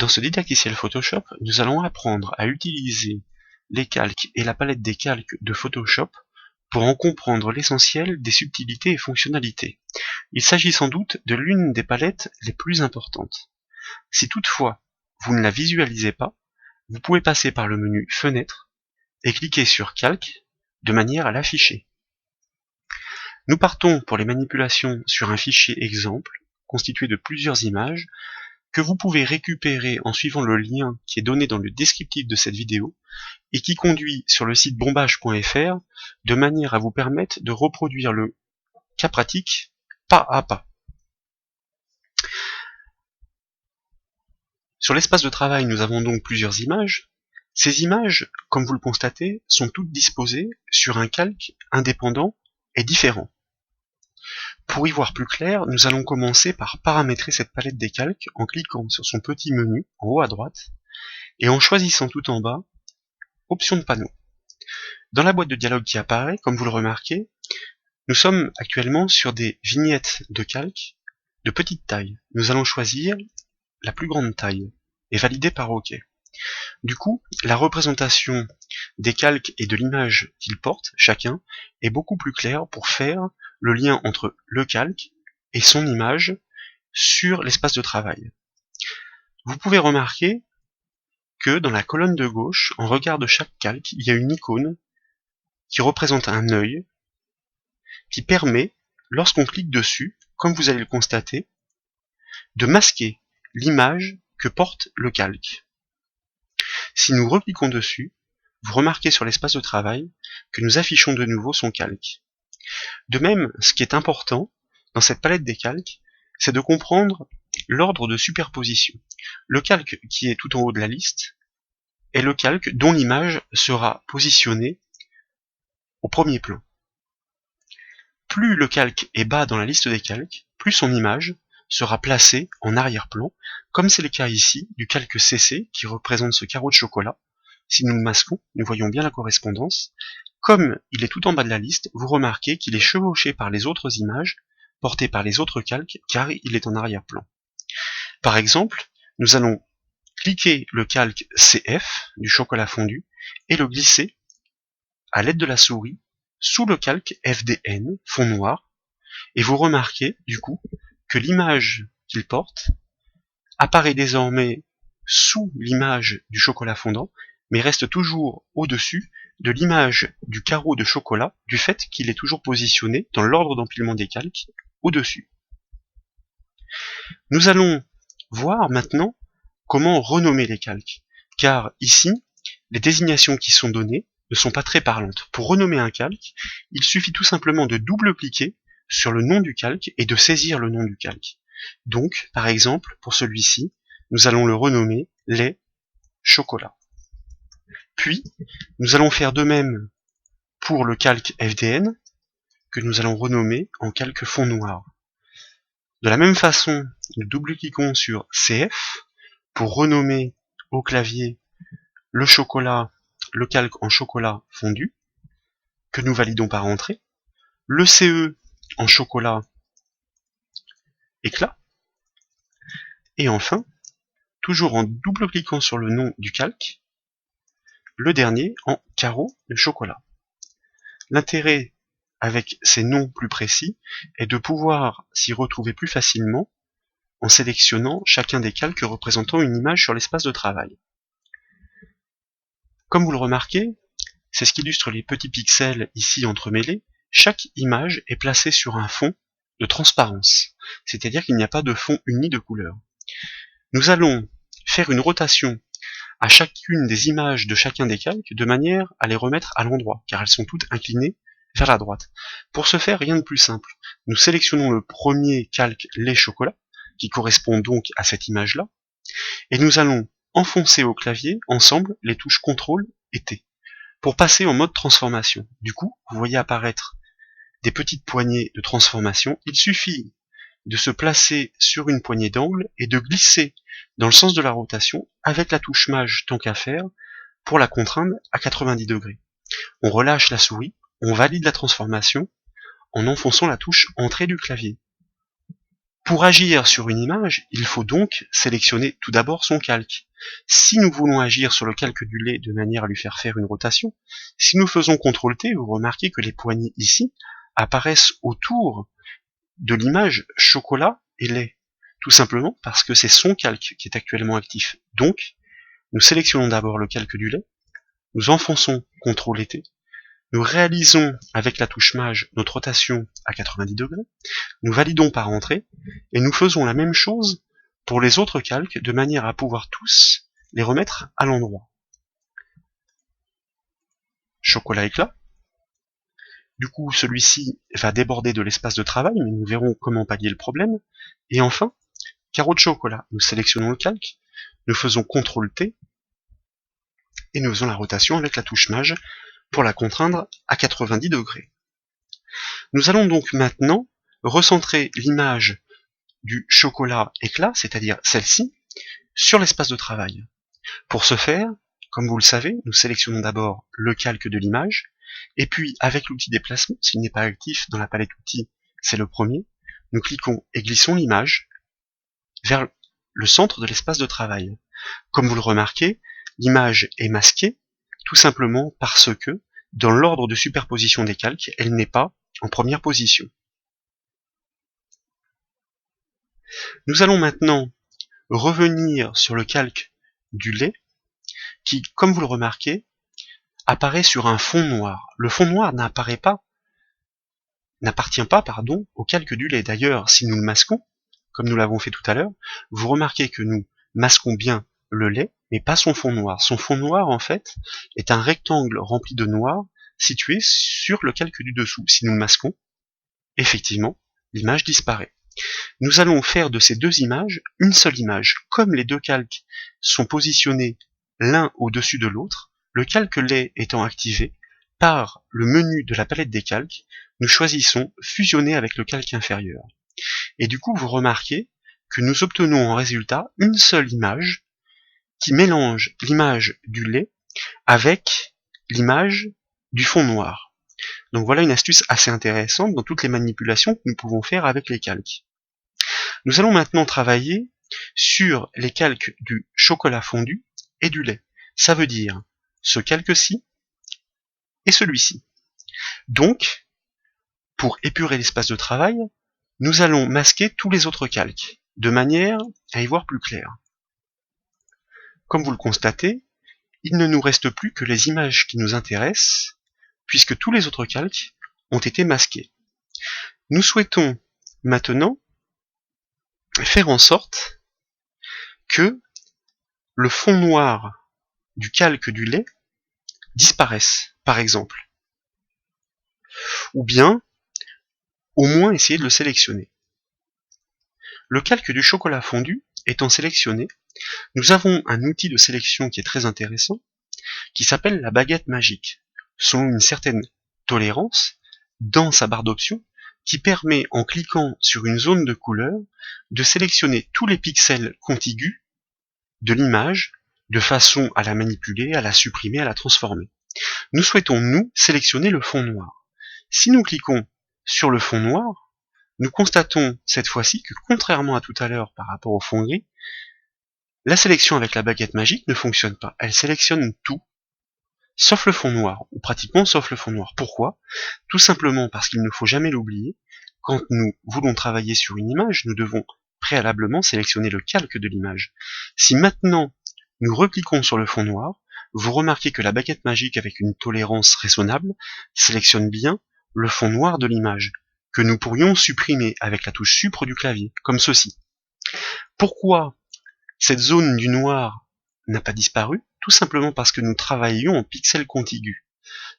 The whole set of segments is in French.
Dans ce didacticiel Photoshop, nous allons apprendre à utiliser les calques et la palette des calques de Photoshop pour en comprendre l'essentiel des subtilités et fonctionnalités. Il s'agit sans doute de l'une des palettes les plus importantes. Si toutefois vous ne la visualisez pas, vous pouvez passer par le menu Fenêtre et cliquer sur Calque de manière à l'afficher. Nous partons pour les manipulations sur un fichier exemple constitué de plusieurs images que vous pouvez récupérer en suivant le lien qui est donné dans le descriptif de cette vidéo et qui conduit sur le site bombage.fr de manière à vous permettre de reproduire le cas pratique pas à pas. Sur l'espace de travail, nous avons donc plusieurs images. Ces images, comme vous le constatez, sont toutes disposées sur un calque indépendant et différent. Pour y voir plus clair, nous allons commencer par paramétrer cette palette des calques en cliquant sur son petit menu en haut à droite et en choisissant tout en bas Options de panneau. Dans la boîte de dialogue qui apparaît, comme vous le remarquez, nous sommes actuellement sur des vignettes de calque de petite taille. Nous allons choisir la plus grande taille et valider par OK. Du coup, la représentation des calques et de l'image qu'ils portent, chacun, est beaucoup plus claire pour faire le lien entre le calque et son image sur l'espace de travail. Vous pouvez remarquer que dans la colonne de gauche, en regard de chaque calque, il y a une icône qui représente un œil qui permet, lorsqu'on clique dessus, comme vous allez le constater, de masquer l'image que porte le calque. Si nous recliquons dessus, vous remarquez sur l'espace de travail que nous affichons de nouveau son calque. De même, ce qui est important dans cette palette des calques, c'est de comprendre l'ordre de superposition. Le calque qui est tout en haut de la liste est le calque dont l'image sera positionnée au premier plan. Plus le calque est bas dans la liste des calques, plus son image sera placée en arrière-plan, comme c'est le cas ici du calque CC qui représente ce carreau de chocolat. Si nous le masquons, nous voyons bien la correspondance. Comme il est tout en bas de la liste, vous remarquez qu'il est chevauché par les autres images, portées par les autres calques, car il est en arrière-plan. Par exemple, nous allons cliquer le calque CF du chocolat fondu et le glisser à l'aide de la souris sous le calque FDN, fond noir, et vous remarquez du coup que l'image qu'il porte apparaît désormais sous l'image du chocolat fondant, mais reste toujours au-dessus de l'image du carreau de chocolat, du fait qu'il est toujours positionné dans l'ordre d'empilement des calques au-dessus. Nous allons voir maintenant comment renommer les calques, car ici, les désignations qui sont données ne sont pas très parlantes. Pour renommer un calque, il suffit tout simplement de double-cliquer sur le nom du calque et de saisir le nom du calque. Donc, par exemple, pour celui-ci, nous allons le renommer lait chocolat. Puis, nous allons faire de même pour le calque FDN, que nous allons renommer en calque fond noir. De la même façon, nous double-cliquons sur CF pour renommer au clavier le chocolat, le calque en chocolat fondu, que nous validons par entrée, le CE en chocolat éclat, et enfin, toujours en double-cliquant sur le nom du calque, le dernier en carreau de chocolat. L'intérêt avec ces noms plus précis est de pouvoir s'y retrouver plus facilement en sélectionnant chacun des calques représentant une image sur l'espace de travail. Comme vous le remarquez, c'est ce qu'illustre les petits pixels ici entremêlés, chaque image est placée sur un fond de transparence, c'est-à-dire qu'il n'y a pas de fond uni de couleur. Nous allons faire une rotation à chacune des images de chacun des calques de manière à les remettre à l'endroit, car elles sont toutes inclinées vers la droite. Pour ce faire, rien de plus simple. Nous sélectionnons le premier calque lait chocolat, qui correspond donc à cette image-là, et nous allons enfoncer au clavier ensemble les touches CTRL et T pour passer en mode transformation. Du coup, vous voyez apparaître des petites poignées de transformation. Il suffit de se placer sur une poignée d'angle et de glisser dans le sens de la rotation avec la touche Maj tant qu'à faire pour la contraindre à 90 degrés. On relâche la souris, on valide la transformation en enfonçant la touche Entrée du clavier. Pour agir sur une image, il faut donc sélectionner tout d'abord son calque. Si nous voulons agir sur le calque du lait de manière à lui faire une rotation, si nous faisons CTRL-T, vous remarquez que les poignées ici apparaissent autour de l'image chocolat et lait. Tout simplement parce que c'est son calque qui est actuellement actif. Donc, nous sélectionnons d'abord le calque du lait, nous enfonçons CTRL et T, nous réalisons avec la touche Maj notre rotation à 90 degrés, nous validons par entrée, et nous faisons la même chose pour les autres calques de manière à pouvoir tous les remettre à l'endroit. Chocolat éclat. Du coup, celui-ci va déborder de l'espace de travail, mais nous verrons comment pallier le problème. Et enfin, carreau de chocolat. Nous sélectionnons le calque, nous faisons CTRL-T, et nous faisons la rotation avec la touche Maj pour la contraindre à 90 degrés. Nous allons donc maintenant recentrer l'image du chocolat éclat, c'est-à-dire celle-ci, sur l'espace de travail. Pour ce faire, comme vous le savez, nous sélectionnons d'abord le calque de l'image, et puis avec l'outil déplacement, s'il n'est pas actif dans la palette outils, c'est le premier, nous cliquons et glissons l'image vers le centre de l'espace de travail. Comme vous le remarquez, l'image est masquée, tout simplement parce que, dans l'ordre de superposition des calques, elle n'est pas en première position. Nous allons maintenant revenir sur le calque du lait, qui, comme vous le remarquez, apparaît sur un fond noir. Le fond noir n'appartient pas, au calque du lait. D'ailleurs, si nous le masquons, comme nous l'avons fait tout à l'heure, vous remarquez que nous masquons bien le lait, mais pas son fond noir. Son fond noir, en fait, est un rectangle rempli de noir situé sur le calque du dessous. Si nous le masquons, effectivement, l'image disparaît. Nous allons faire de ces deux images une seule image. Comme les deux calques sont positionnés l'un au-dessus de l'autre, le calque lait étant activé, par le menu de la palette des calques, nous choisissons fusionner avec le calque inférieur. Et du coup, vous remarquez que nous obtenons en résultat une seule image qui mélange l'image du lait avec l'image du fond noir. Donc voilà une astuce assez intéressante dans toutes les manipulations que nous pouvons faire avec les calques. Nous allons maintenant travailler sur les calques du chocolat fondu et du lait. Ça veut dire ce calque-ci et celui-ci. Donc, pour épurer l'espace de travail, nous allons masquer tous les autres calques, de manière à y voir plus clair. Comme vous le constatez, il ne nous reste plus que les images qui nous intéressent, puisque tous les autres calques ont été masqués. Nous souhaitons maintenant faire en sorte que le fond noir du calque du lait disparaisse, par exemple. Ou bien, au moins essayer de le sélectionner. Le calque du chocolat fondu étant sélectionné, nous avons un outil de sélection qui est très intéressant, qui s'appelle la baguette magique, selon une certaine tolérance, dans sa barre d'options, qui permet, en cliquant sur une zone de couleur, de sélectionner tous les pixels contigus de l'image, de façon à la manipuler, à la supprimer, à la transformer. Nous souhaitons, nous, sélectionner le fond noir. Si nous cliquons sur le fond noir, nous constatons cette fois-ci que, contrairement à tout à l'heure par rapport au fond gris, la sélection avec la baguette magique ne fonctionne pas. Elle sélectionne tout, sauf le fond noir, ou pratiquement sauf le fond noir. Pourquoi ? Tout simplement parce qu'il ne faut jamais l'oublier, quand nous voulons travailler sur une image, nous devons préalablement sélectionner le calque de l'image. Si maintenant nous recliquons sur le fond noir, vous remarquez que la baguette magique avec une tolérance raisonnable sélectionne bien le fond noir de l'image, que nous pourrions supprimer avec la touche Supre du clavier, comme ceci. Pourquoi cette zone du noir n'a pas disparu? Tout simplement parce que nous travaillions en pixels contigus.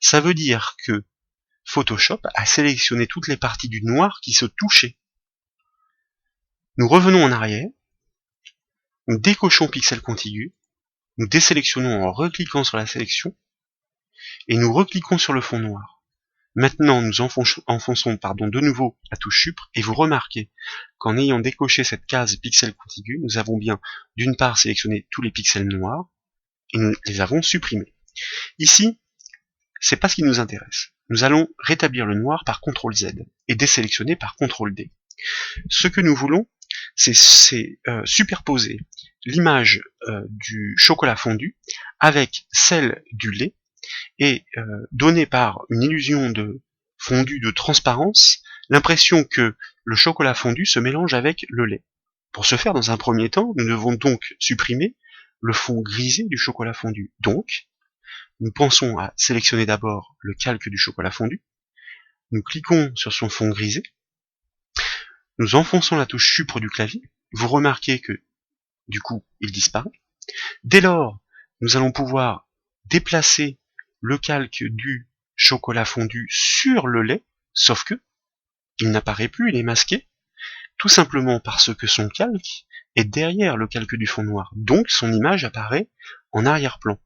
Ça veut dire que Photoshop a sélectionné toutes les parties du noir qui se touchaient. Nous revenons en arrière, nous décochons pixels contigus, nous désélectionnons en recliquant sur la sélection, et nous recliquons sur le fond noir. Maintenant, nous enfonçons de nouveau la touche Supre, et vous remarquez qu'en ayant décoché cette case pixels contigus, nous avons bien, d'une part, sélectionné tous les pixels noirs, et nous les avons supprimés. Ici, c'est pas ce qui nous intéresse. Nous allons rétablir le noir par CTRL Z, et désélectionner par CTRL D. Ce que nous voulons, c'est superposer l'image du chocolat fondu avec celle du lait et donner par une illusion de fondu de transparence l'impression que le chocolat fondu se mélange avec le lait. Pour ce faire, dans un premier temps, nous devons donc supprimer le fond grisé du chocolat fondu. Donc, nous pensons à sélectionner d'abord le calque du chocolat fondu, nous cliquons sur son fond grisé, nous enfonçons la touche Suppre du clavier, vous remarquez que, du coup, il disparaît. Dès lors, nous allons pouvoir déplacer le calque du chocolat fondu sur le lait, sauf que il n'apparaît plus, il est masqué, tout simplement parce que son calque est derrière le calque du fond noir. Donc son image apparaît en arrière-plan.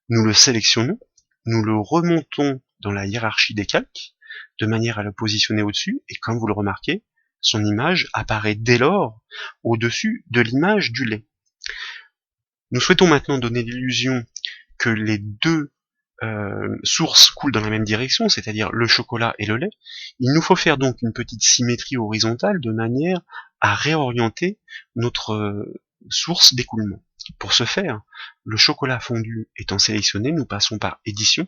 Nous le sélectionnons, nous le remontons dans la hiérarchie des calques, de manière à le positionner au-dessus, et comme vous le remarquez, son image apparaît dès lors au-dessus de l'image du lait. Nous souhaitons maintenant donner l'illusion que les deux sources coulent dans la même direction, c'est-à-dire le chocolat et le lait. Il nous faut faire donc une petite symétrie horizontale de manière à réorienter notre source d'écoulement. Pour ce faire, le chocolat fondu étant sélectionné, nous passons par édition,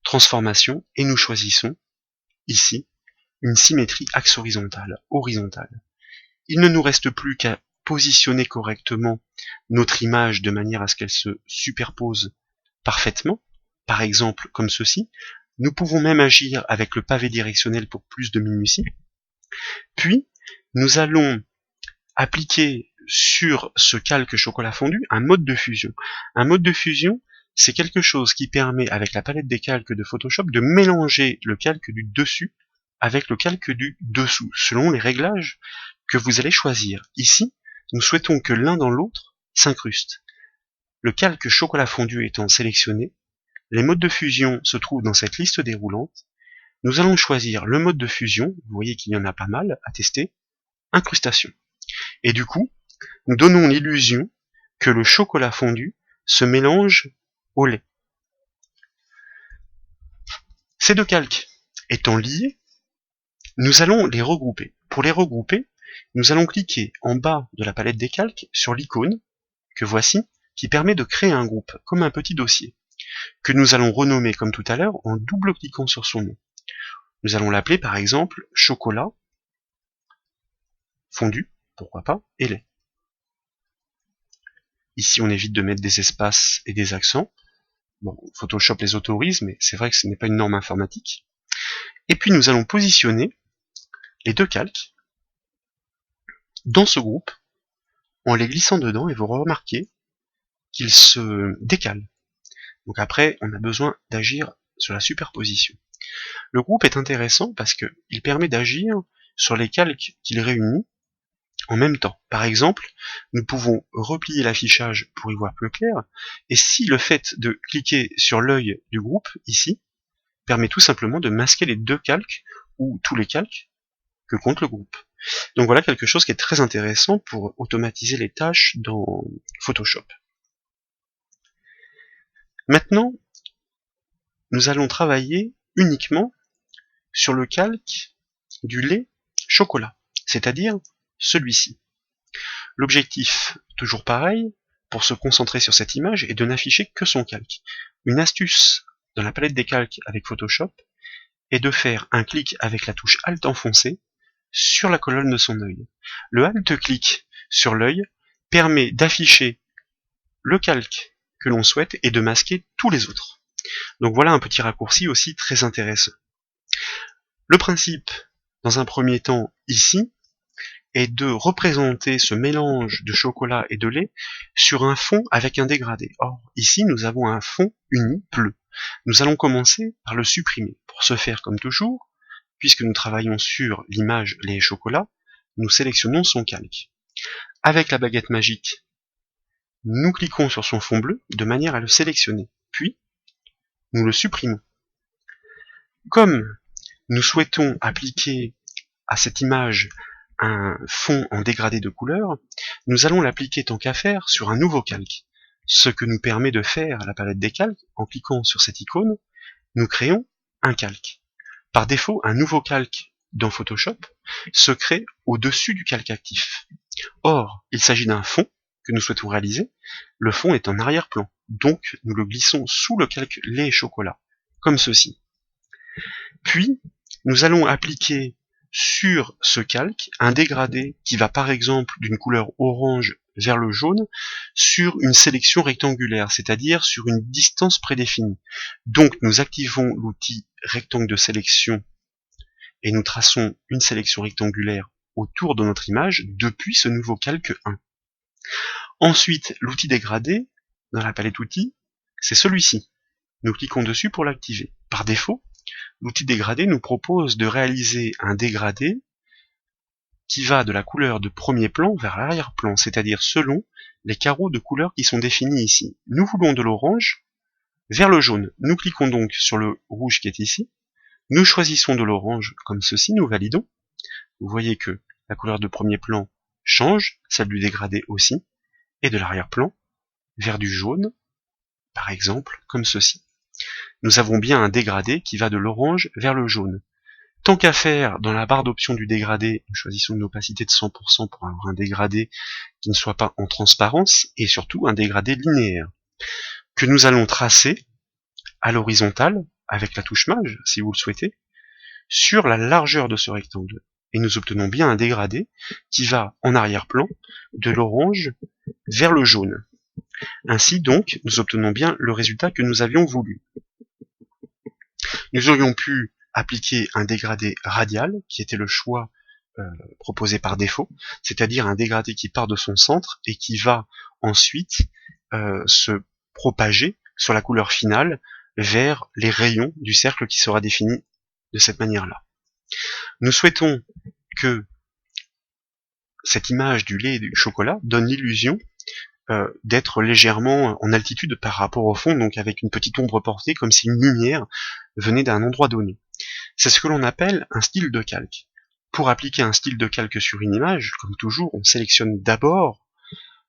transformation, et nous choisissons ici une symétrie axe horizontale. Il ne nous reste plus qu'à positionner correctement notre image de manière à ce qu'elle se superpose parfaitement, par exemple comme ceci. Nous pouvons même agir avec le pavé directionnel pour plus de minutie. Puis, nous allons appliquer sur ce calque chocolat fondu un mode de fusion. Un mode de fusion, c'est quelque chose qui permet, avec la palette des calques de Photoshop, de mélanger le calque du dessus avec le calque du dessous, selon les réglages que vous allez choisir. Ici, nous souhaitons que l'un dans l'autre s'incruste. Le calque chocolat fondu étant sélectionné, les modes de fusion se trouvent dans cette liste déroulante. Nous allons choisir le mode de fusion, vous voyez qu'il y en a pas mal à tester, incrustation. Et du coup, nous donnons l'illusion que le chocolat fondu se mélange au lait. Ces deux calques étant liés, nous allons les regrouper. Pour les regrouper, nous allons cliquer en bas de la palette des calques sur l'icône, que voici, qui permet de créer un groupe, comme un petit dossier, que nous allons renommer comme tout à l'heure en double-cliquant sur son nom. Nous allons l'appeler par exemple chocolat fondu, pourquoi pas, et lait. Ici on évite de mettre des espaces et des accents. Bon, Photoshop les autorise, mais c'est vrai que ce n'est pas une norme informatique. Et puis nous allons positionner les deux calques dans ce groupe en les glissant dedans, et vous remarquez qu'ils se décalent. Donc après, on a besoin d'agir sur la superposition. Le groupe est intéressant parce qu'il permet d'agir sur les calques qu'il réunit en même temps. Par exemple, nous pouvons replier l'affichage pour y voir plus clair, et si le fait de cliquer sur l'œil du groupe, ici, permet tout simplement de masquer les deux calques, ou tous les calques, que compte le groupe. Donc voilà quelque chose qui est très intéressant pour automatiser les tâches dans Photoshop. Maintenant, nous allons travailler uniquement sur le calque du lait chocolat, c'est-à-dire celui-ci. L'objectif, toujours pareil, pour se concentrer sur cette image, est de n'afficher que son calque. Une astuce dans la palette des calques avec Photoshop est de faire un clic avec la touche Alt enfoncée sur la colonne de son œil. Le Alt-clic sur l'œil permet d'afficher le calque que l'on souhaite et de masquer tous les autres. Donc voilà un petit raccourci aussi très intéressant. Le principe, dans un premier temps, ici, est de représenter ce mélange de chocolat et de lait sur un fond avec un dégradé. Or, ici, nous avons un fond uni bleu. Nous allons commencer par le supprimer. Pour ce faire, comme toujours, puisque nous travaillons sur l'image lait et chocolat, nous sélectionnons son calque. Avec la baguette magique, nous cliquons sur son fond bleu de manière à le sélectionner. Puis, nous le supprimons. Comme nous souhaitons appliquer à cette image un fond en dégradé de couleur, nous allons l'appliquer tant qu'à faire sur un nouveau calque. Ce que nous permet de faire la palette des calques, en cliquant sur cette icône, nous créons un calque. Par défaut, un nouveau calque dans Photoshop se crée au-dessus du calque actif. Or, il s'agit d'un fond que nous souhaitons réaliser. Le fond est en arrière-plan, donc nous le glissons sous le calque lait et chocolat, comme ceci. Puis, nous allons appliquer sur ce calque un dégradé qui va par exemple d'une couleur orange vers le jaune sur une sélection rectangulaire, c'est-à-dire sur une distance prédéfinie. Donc nous activons l'outil rectangle de sélection et nous traçons une sélection rectangulaire autour de notre image depuis ce nouveau calque 1. Ensuite, l'outil dégradé, dans la palette outils, c'est celui-ci. Nous cliquons dessus pour l'activer. Par défaut, l'outil dégradé nous propose de réaliser un dégradé qui va de la couleur de premier plan vers l'arrière-plan, c'est-à-dire selon les carreaux de couleur qui sont définis ici. Nous voulons de l'orange vers le jaune. Nous cliquons donc sur le rouge qui est ici. Nous choisissons de l'orange comme ceci, nous validons. Vous voyez que la couleur de premier plan change, celle du dégradé aussi, et de l'arrière-plan vers du jaune, par exemple, comme ceci. Nous avons bien un dégradé qui va de l'orange vers le jaune. Tant qu'à faire, dans la barre d'options du dégradé, nous choisissons une opacité de 100% pour avoir un dégradé qui ne soit pas en transparence, et surtout un dégradé linéaire, que nous allons tracer à l'horizontale, avec la touche mage, si vous le souhaitez, sur la largeur de ce rectangle. Et nous obtenons bien un dégradé qui va en arrière-plan de l'orange vers le jaune. Ainsi donc, nous obtenons bien le résultat que nous avions voulu. Nous aurions pu appliquer un dégradé radial, qui était le choix proposé par défaut, c'est-à-dire un dégradé qui part de son centre et qui va ensuite se propager sur la couleur finale vers les rayons du cercle qui sera défini de cette manière-là. Nous souhaitons que cette image du lait et du chocolat donne l'illusion d'être légèrement en altitude par rapport au fond, donc avec une petite ombre portée, comme si une lumière venait d'un endroit donné. C'est ce que l'on appelle un style de calque. Pour appliquer un style de calque sur une image, comme toujours, on sélectionne d'abord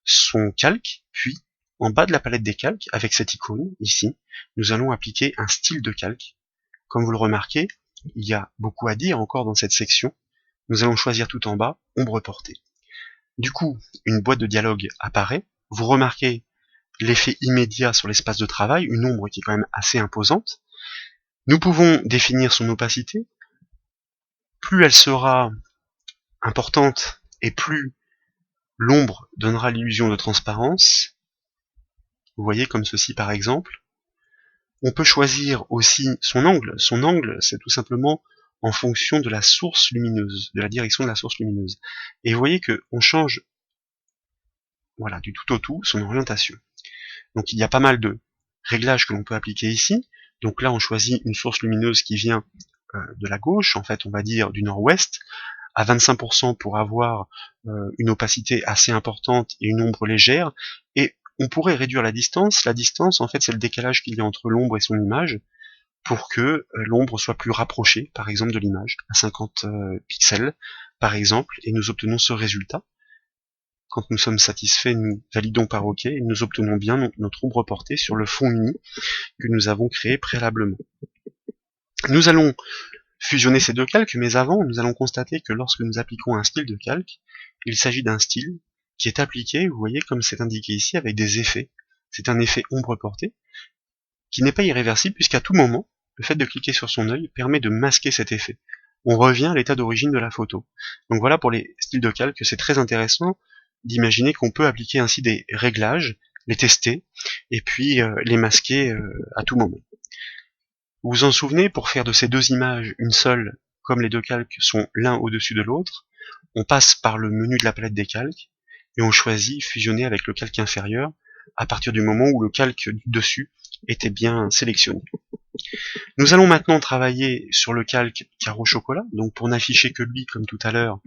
son calque, puis en bas de la palette des calques, avec cette icône ici, nous allons appliquer un style de calque. Comme vous le remarquez, il y a beaucoup à dire encore dans cette section. Nous allons choisir tout en bas, ombre portée. Du coup, une boîte de dialogue apparaît. Vous remarquez l'effet immédiat sur l'espace de travail, une ombre qui est quand même assez imposante. Nous pouvons définir son opacité. Plus elle sera importante et plus l'ombre donnera l'illusion de transparence. Vous voyez comme ceci par exemple. On peut choisir aussi son angle. Son angle, c'est tout simplement en fonction de la source lumineuse, de la direction de la source lumineuse. Et vous voyez qu'on change du tout au tout son orientation. Donc il y a pas mal de réglages que l'on peut appliquer ici. Donc là on choisit une source lumineuse qui vient de la gauche, en fait on va dire du nord-ouest, à 25% pour avoir une opacité assez importante et une ombre légère, et on pourrait réduire la distance. La distance, en fait, c'est le décalage qu'il y a entre l'ombre et son image, pour que l'ombre soit plus rapprochée, par exemple, de l'image, à 50 pixels, par exemple, et nous obtenons ce résultat. Quand nous sommes satisfaits, nous validons par OK, et nous obtenons bien notre ombre portée sur le fond uni que nous avons créé préalablement. Nous allons fusionner ces deux calques, mais avant, nous allons constater que lorsque nous appliquons un style de calque, il s'agit d'un style qui est appliqué, vous voyez, comme c'est indiqué ici, avec des effets. C'est un effet ombre portée, qui n'est pas irréversible, puisqu'à tout moment, le fait de cliquer sur son œil permet de masquer cet effet. On revient à l'état d'origine de la photo. Donc voilà pour les styles de calque, c'est très intéressant d'imaginer qu'on peut appliquer ainsi des réglages, les tester, et puis les masquer à tout moment. Vous vous en souvenez, pour faire de ces deux images une seule, comme les deux calques sont l'un au-dessus de l'autre, on passe par le menu de la palette des calques, et on choisit fusionner avec le calque inférieur, à partir du moment où le calque du dessus était bien sélectionné. Nous allons maintenant travailler sur le calque carreau chocolat, donc pour n'afficher que lui comme tout à l'heure,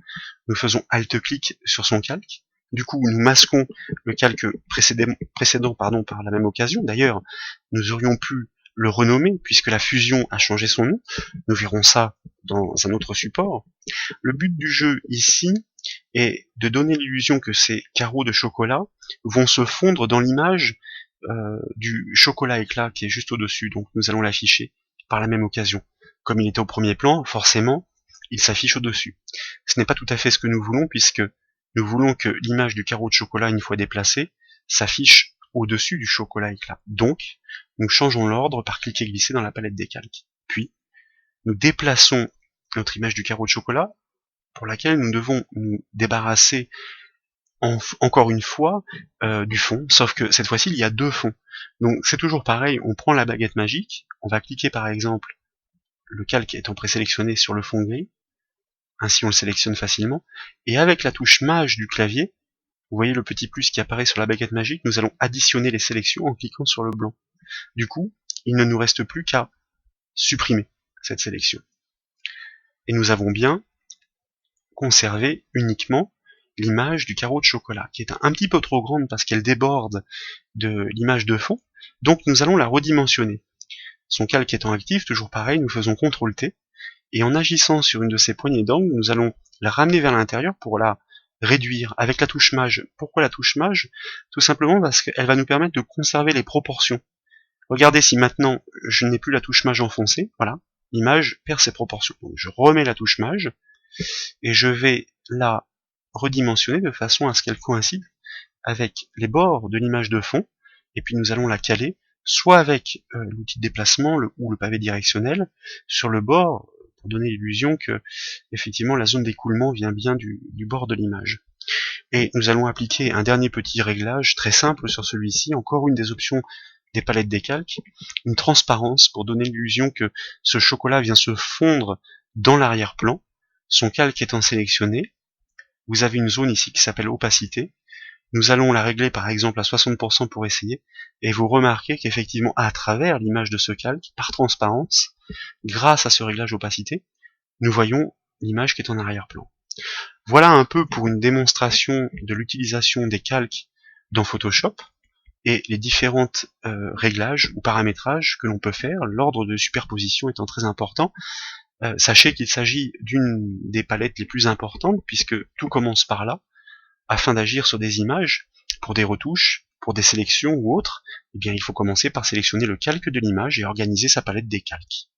nous faisons Alt-clic sur son calque. Du coup, nous masquons le calque précédent par la même occasion. D'ailleurs, nous aurions pu le renommer, puisque la fusion a changé son nom. Nous verrons ça dans un autre support. Le but du jeu ici est de donner l'illusion que ces carreaux de chocolat vont se fondre dans l'image du chocolat éclat qui est juste au-dessus. Donc nous allons l'afficher par la même occasion. Comme il était au premier plan, forcément, il s'affiche au-dessus. Ce n'est pas tout à fait ce que nous voulons, puisque nous voulons que l'image du carreau de chocolat, une fois déplacée, s'affiche au-dessus du chocolat éclat. Donc, nous changeons l'ordre par cliquer et glisser dans la palette des calques. Puis, nous déplaçons notre image du carreau de chocolat, pour laquelle nous devons nous débarrasser encore une fois du fond, sauf que cette fois-ci il y a deux fonds. Donc c'est toujours pareil, on prend la baguette magique, on va cliquer par exemple, le calque étant présélectionné sur le fond gris, ainsi on le sélectionne facilement, et avec la touche maj du clavier, vous voyez le petit plus qui apparaît sur la baguette magique, nous allons additionner les sélections en cliquant sur le blanc. Du coup, il ne nous reste plus qu'à supprimer cette sélection. Et nous avons bien conservé uniquement l'image du carreau de chocolat, qui est un petit peu trop grande parce qu'elle déborde de l'image de fond, donc nous allons la redimensionner. Son calque étant actif, toujours pareil, nous faisons CTRL-T, et en agissant sur une de ces poignées d'angle, nous allons la ramener vers l'intérieur pour la réduire avec la touche maj. Pourquoi la touche maj? Tout simplement parce qu'elle va nous permettre de conserver les proportions. Regardez, si maintenant je n'ai plus la touche maj enfoncée, voilà, l'image perd ses proportions. Donc je remets la touche maj, et je vais la redimensionner de façon à ce qu'elle coïncide avec les bords de l'image de fond, et puis nous allons la caler soit avec l'outil de déplacement ou le pavé directionnel sur le bord, pour donner l'illusion que effectivement la zone d'écoulement vient bien du bord de l'image. Et nous allons appliquer un dernier petit réglage très simple sur celui-ci, encore une des options des palettes des calques, une transparence pour donner l'illusion que ce chocolat vient se fondre dans l'arrière-plan, son calque étant sélectionné. Vous avez une zone ici qui s'appelle opacité. Nous allons la régler par exemple à 60% pour essayer, et vous remarquez qu'effectivement à travers l'image de ce calque, par transparence, grâce à ce réglage opacité, nous voyons l'image qui est en arrière-plan. Voilà un peu pour une démonstration de l'utilisation des calques dans Photoshop et les différentes réglages ou paramétrages que l'on peut faire, l'ordre de superposition étant très important. Sachez qu'il s'agit d'une des palettes les plus importantes, puisque tout commence par là. Afin d'agir sur des images, pour des retouches, pour des sélections ou autres, eh bien il faut commencer par sélectionner le calque de l'image et organiser sa palette des calques.